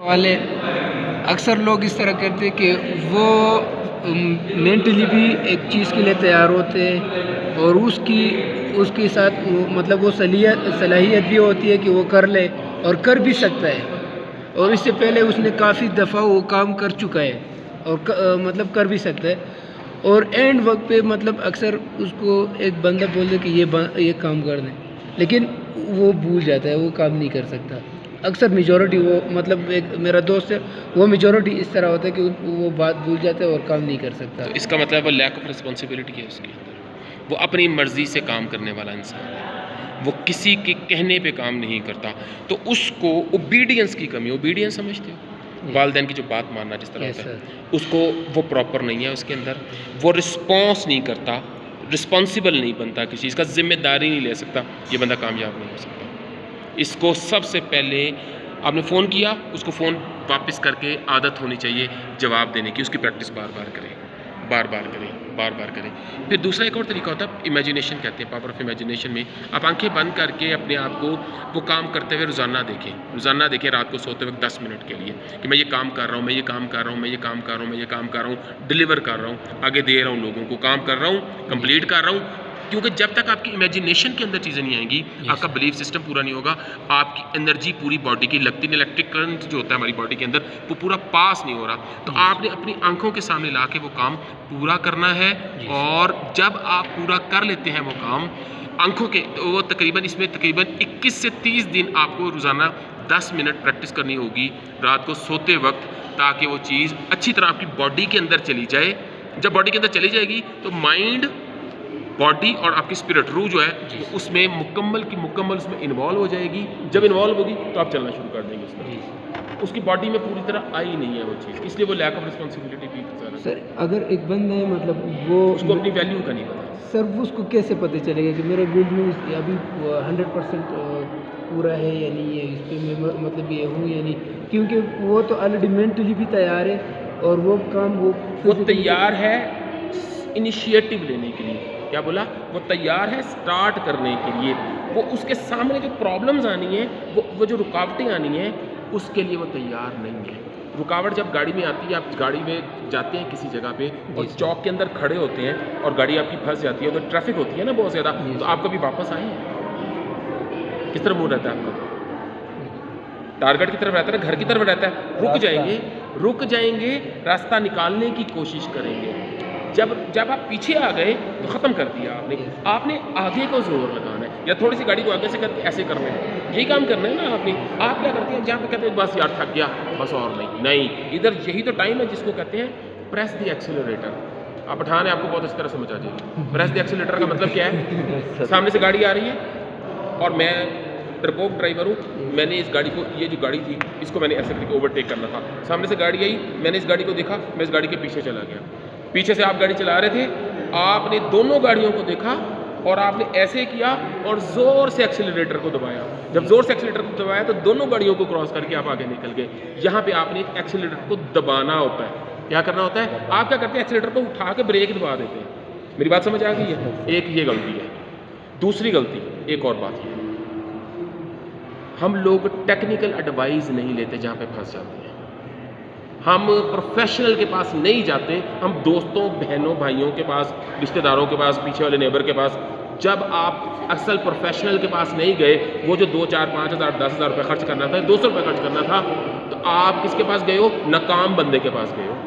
वाले अक्सर लोग इस तरह करते हैं कि वो मेंटली भी एक चीज़ के लिए तैयार होते हैं और उसके साथ मतलब वो सलाहियत भी होती है कि वो कर ले और कर भी सकता है और इससे पहले उसने काफ़ी दफ़ा वो काम कर चुका है और मतलब कर भी सकता है और एंड वक्त पे मतलब अक्सर उसको एक बंदा बोल दे कि ये काम कर दें, लेकिन वो भूल जाता है, वो काम नहीं कर सकता। अक्सर मेजॉरिटी वो मतलब एक मेरा दोस्त है, वो मेजॉरिटी इस तरह होता है कि वो बात भूल जाता है और काम नहीं कर सकता। तो इसका मतलब वो लैक ऑफ रिस्पॉन्सिबिलिटी है उसके अंदर। वो अपनी मर्ज़ी से काम करने वाला इंसान है, वो किसी के कहने पे काम नहीं करता, तो उसको ओबीडियंस की कमी, ओबीडियंस समझते हो, वालिदैन की जो बात मानना जिस तरह होता है, उसको वो प्रॉपर नहीं है उसके अंदर। वो रिस्पॉन्स नहीं करता, रिस्पॉन्सिबल नहीं बनता, किसी चीज़ का जिम्मेदारी नहीं ले सकता, ये बंदा कामयाब नहीं हो सकता। इसको सबसे पहले आपने फ़ोन किया, उसको फ़ोन वापस करके आदत होनी चाहिए जवाब देने की, उसकी प्रैक्टिस बार बार करें, बार बार करें, बार बार करें। फिर दूसरा एक और तरीका होता है, इमेजिनेशन कहते हैं, पावर ऑफ इमेजिनेशन में आप आंखें बंद करके अपने आप को वो काम करते हुए रोज़ाना देखें रात को सोते वक्त 10 मिनट के लिए कि मैं ये काम कर रहा हूँ, मैं ये काम कर रहा हूँ, मैं ये काम कर रहा हूँ, मैं ये काम कर रहा हूँ, डिलीवर कर रहा हूँ, आगे दे रहा हूँ लोगों को, काम कर रहा हूँ, कंप्लीट कर रहा हूँ। क्योंकि जब तक आपकी इमेजिनेशन के अंदर चीज़ें नहीं आएंगी, आपका बिलीफ सिस्टम पूरा नहीं होगा, आपकी एनर्जी पूरी बॉडी की लगती नहीं, इलेक्ट्रिक करंट जो होता है हमारी बॉडी के अंदर वो पूरा पास नहीं हो रहा। तो आपने अपनी आंखों के सामने ला के वो काम पूरा करना है और जब आप पूरा कर लेते हैं वो काम आंखों के, तो वो इसमें तकरीबन 21 से 30 दिन आपको रोज़ाना 10 मिनट प्रैक्टिस करनी होगी रात को सोते वक्त, ताकि वो चीज़ अच्छी तरह आपकी बॉडी के अंदर चली जाए। जब बॉडी के अंदर चली जाएगी तो माइंड, बॉडी और आपकी स्पिरिट, रूह जो है तो उसमें मुकम्मल की मुकम्मल उसमें इन्वॉल्व हो जाएगी। जब इन्वॉल्व होगी तो आप चलना शुरू कर देंगे उसमें। उसकी बॉडी में पूरी तरह आई नहीं है वो चीज़, इसलिए वो लैक ऑफ रिस्पॉन्सिबिलिटी भी सर अगर एक बंदा है मतलब वो उसको अपनी वैल्यू का नहीं पता सर, वो उसको कैसे पता चलेगा कि मेरा बिजनेस अभी 100% पूरा है या नहीं है, इस पर मैं मतलब ये हूँ या नहीं, क्योंकि वो तो ऑलरेडी मेंटली भी तैयार है और वो काम वो तैयार है इनिशिएटिव लेने के लिए। क्या बोला? वो तैयार है स्टार्ट करने के लिए। वो उसके सामने जो प्रॉब्लम्स आनी है, वो जो रुकावटें आनी हैं, उसके लिए वो तैयार नहीं है। रुकावट जब गाड़ी में आती है, आप गाड़ी में जाते हैं किसी जगह पे और चौक के अंदर खड़े होते हैं और गाड़ी आपकी फंस जाती है, तो ट्रैफिक होती है ना बहुत ज़्यादा, तो आप कभी वापस आए हैं? किस तरह मुँह रहता है आपका? टारगेट की तरफ रहता है, घर की तरफ रहता है। रुक जाएंगे, रास्ता निकालने की कोशिश करेंगे। जब आप पीछे आ गए तो ख़त्म कर दिया आपने आगे को जोर लगाना है या थोड़ी सी गाड़ी को आगे से करके ऐसे करना है, यही काम करना है ना आपने। आप क्या करते हैं, जहाँ पे कहते हैं बस यार थक गया, बस और नहीं, इधर यही तो टाइम है जिसको कहते हैं प्रेस द एक्सीलरेटर। आप पठान है, आपको बहुत अच्छी तरह समझ आ जाएगी। प्रेस द एक्सीलरेटर का मतलब क्या है? सामने से गाड़ी आ रही है और मैं ट्रकोक ड्राइवर हूँ, मैंने इस गाड़ी को, ये जो गाड़ी थी इसको मैंने ऐसे करके ओवरटेक करना था। सामने से गाड़ी आई, मैंने इस गाड़ी को देखा, मैं इस गाड़ी के पीछे चला गया। पीछे से आप गाड़ी चला रहे थे, आपने दोनों गाड़ियों को देखा और आपने ऐसे किया और ज़ोर से एक्सीलरेटर को दबाया। जब ज़ोर से एक्सीलरेटर को दबाया तो दोनों गाड़ियों को क्रॉस करके आप आगे निकल गए। यहाँ पे आपने एक्सीलरेटर को दबाना होता है। क्या करना होता है? आप क्या करते हैं, एक्सीलरेटर को उठा के ब्रेक दबा देते हैं। मेरी बात समझ आ गई है? एक ये गलती है। दूसरी गलती, एक और बात है, हम लोग टेक्निकल एडवाइस नहीं लेते जहाँ पे फंस जाते हैं। हम प्रोफेशनल के पास नहीं जाते, हम दोस्तों, बहनों, भाइयों के पास, रिश्तेदारों के पास, पीछे वाले नेबर के पास। जब आप असल प्रोफेशनल के पास नहीं गए, वो जो 2, 4, 5 हज़ार, 10 हज़ार रुपये खर्च करना था, 200 रुपये खर्च करना था, तो आप किसके पास गए हो? नाकाम बंदे के पास गए हो।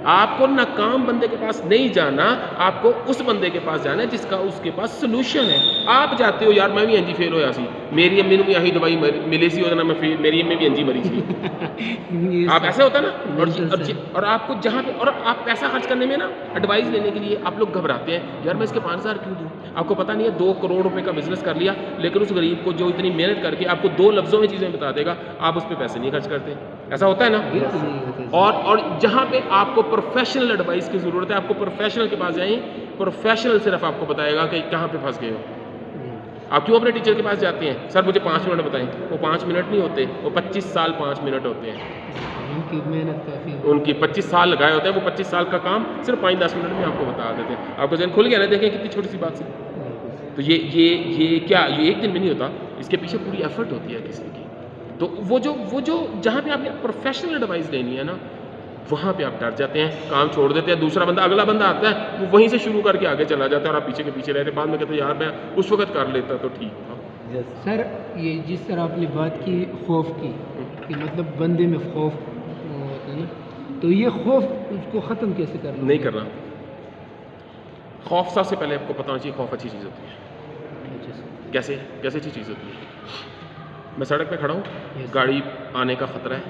आपको नाकाम बंदे के पास नहीं जाना, आपको उस बंदे के पास जाना है जिसका उसके पास सोल्यूशन है। आप जाते हो, यार मैं भी इंजी फेल होया सी, मेरी अम्मी भी यही दवाई मिली सी, मेरी अम्मी भी इंजी मरी सी। आप ऐसा होता ना, और आपको जहाँ पे, और आप पैसा खर्च करने में ना, एडवाइस लेने के लिए आप लोग घबराते हैं, यार मैं इसके 5 हज़ार क्यों दूँ? आपको पता नहीं है 2 करोड़ रुपए का बिजनेस कर लिया, लेकिन उस गरीब को जो इतनी मेहनत करके आपको 2 लफ्ज़ों में चीज़ें बता देगा, आप उस पर पैसे नहीं खर्च करते। ऐसा होता है ना। और जहाँ पे आपको प्रोफेशनल एडवाइस की ज़रूरत है, आपको प्रोफेशनल के पास जाएं, प्रोफेशनल सिर्फ आपको बताएगा कि कहाँ पे फंस गए हो। आप क्यों अपने टीचर के पास जाते हैं? सर मुझे 5 मिनट बताएं। वो 5 मिनट नहीं होते, वो 25 साल 5 मिनट होते हैं। उनकी मेहनत काफ़ी, उनकी 25 साल लगाए होते हैं, वो 25 साल का काम सिर्फ 5-10 मिनट में आपको बता देते हैं। आपको जन खुल गया ना, देखें कितनी छोटी सी बात से। तो ये क्या, ये एक दिन में नहीं होता, इसके पीछे पूरी एफर्ट होती है किसी की। तो वो जो जहाँ पे आपने प्रोफेशनल एडवाइस लेनी है ना, वहाँ पे आप डर जाते हैं, काम छोड़ देते हैं, दूसरा बंदा अगला बंदा आता है वो वहीं से शुरू करके आगे चला जाता है और आप पीछे के पीछे रहते हैं। बाद में कहते हैं यार मैं उस वक्त कर लेता तो ठीक था। सर ये जिस तरह आपने बात की खौफ की कि मतलब बंदे में खौफ होता है ना, तो ये खौफ उसको ख़त्म कैसे करना? नहीं करना। खौफ सबसे पहले आपको पता होना चाहिए खौफ अच्छी चीज़ होती है। कैसे कैसे अच्छी चीज़ होती है? मैं सड़क पे खड़ा हूँ, गाड़ी आने का ख़तरा है,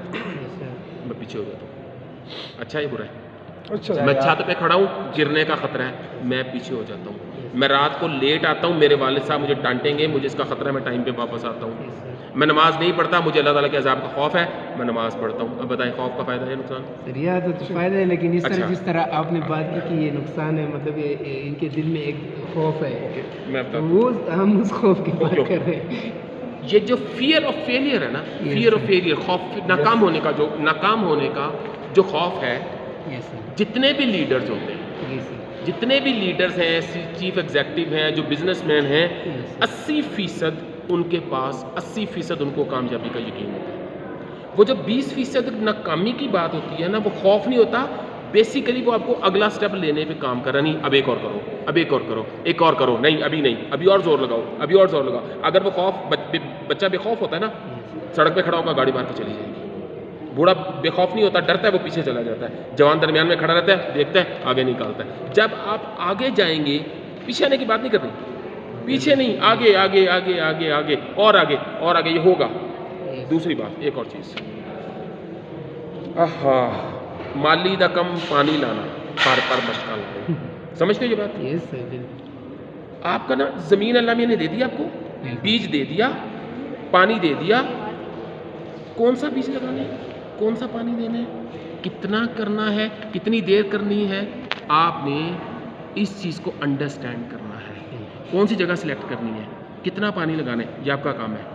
मैं पीछे हो जाता हूँ, अच्छा है बुरा है? अच्छा। मैं छत पे खड़ा हूँ, गिरने का ख़तरा है, मैं पीछे हो जाता हूँ। मैं रात को लेट आता हूँ, मेरे वालिद साहब मुझे डांटेंगे, मुझे इसका ख़तरा है, मैं टाइम पे वापस आता हूँ। मैं नमाज़ नहीं पढ़ता, मुझे अल्लाह ताला के अज़ाब का खौफ है, मैं नमाज़ पढ़ता हूँ। अब बताएं खौफ का फ़ायदा है नुकसान? सर यह तो फ़ायदा है, लेकिन इस तरह अच्छा। जिस तरह आपने बात की कि ये नुकसान है, मतलब ये इनके दिल में एक खौफ है, मैं तो बताता वो हम उस खौफ की बात ओके। कर रहे हैं। ये जो फियर ऑफ फेलियर है ना, फियर ऑफ फेलियर, खौफ नाकाम होने का, जो नाकाम होने का जो खौफ है, यस सर, जितने भी लीडर्स होते हैं, जी सर, जितने भी लीडर्स हैं, चीफ एग्जेक्टिव हैं, जो बिजनेसमैन हैं, यस 80% उनके पास 80% उनको कामयाबी का यकीन होता है। वो जब 20% नाकामी की बात होती है ना, वो खौफ नहीं होता, बेसिकली वो आपको अगला स्टेप लेने पे काम कर रहा, नहीं अब एक और करो, अब एक और करो, एक और करो, नहीं अभी नहीं, अभी और जोर लगाओ, अभी और जोर लगाओ। अगर वो खौफ बच्चा बेखौफ होता है ना, सड़क पे खड़ा होगा गाड़ी मार के चली जाएगी। बूढ़ा बेखौफ नहीं होता, डरता है, वो पीछे चला जाता है। जवान दरमियान में खड़ा रहता है, देखता है, आगे निकालता है। जब आप आगे जाएंगे, पीछे आने की बात नहीं कर रही, पीछे नहीं, आगे आगे आगे आगे आगे और आगे और आगे, ये होगा। दूसरी बात, एक और चीज़, आहा, माली दा कम पानी लाना, पर मशका लाना। समझते हो ये बात? यस सर, बिल्कुल। आपका ना ज़मीन अल्लाह मियां ने दे दी आपको, बीज दे दिया, पानी दे दिया, कौन सा बीज लगाना है, कौन सा पानी देना है, कितना करना है, कितनी देर करनी है, आपने इस चीज़ को अंडरस्टैंड करना है। कौन सी जगह सिलेक्ट करनी है, कितना पानी लगाना है, ये आपका काम है।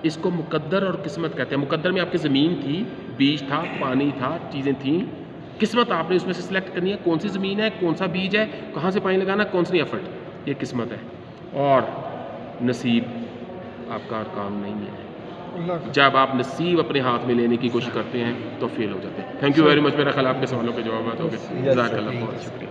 इसको मुकद्दर और किस्मत कहते हैं। मुकद्दर में आपकी ज़मीन थी, बीज था, पानी था, चीज़ें थीं। किस्मत आपने उसमें से सिलेक्ट करनी है, कौन सी ज़मीन है, कौन सा बीज है, कहाँ से पानी लगाना, कौन सी एफर्ट, ये किस्मत है। और नसीब आपका काम नहीं है। जब आप नसीब अपने हाथ में लेने की कोशिश करते हैं तो फेल हो जाते हैं। Thank you very much. मेरा ख्याल आपके सवालों के जवाब हो गए। जज़ाकल्लाह, बहुत शुक्रिया।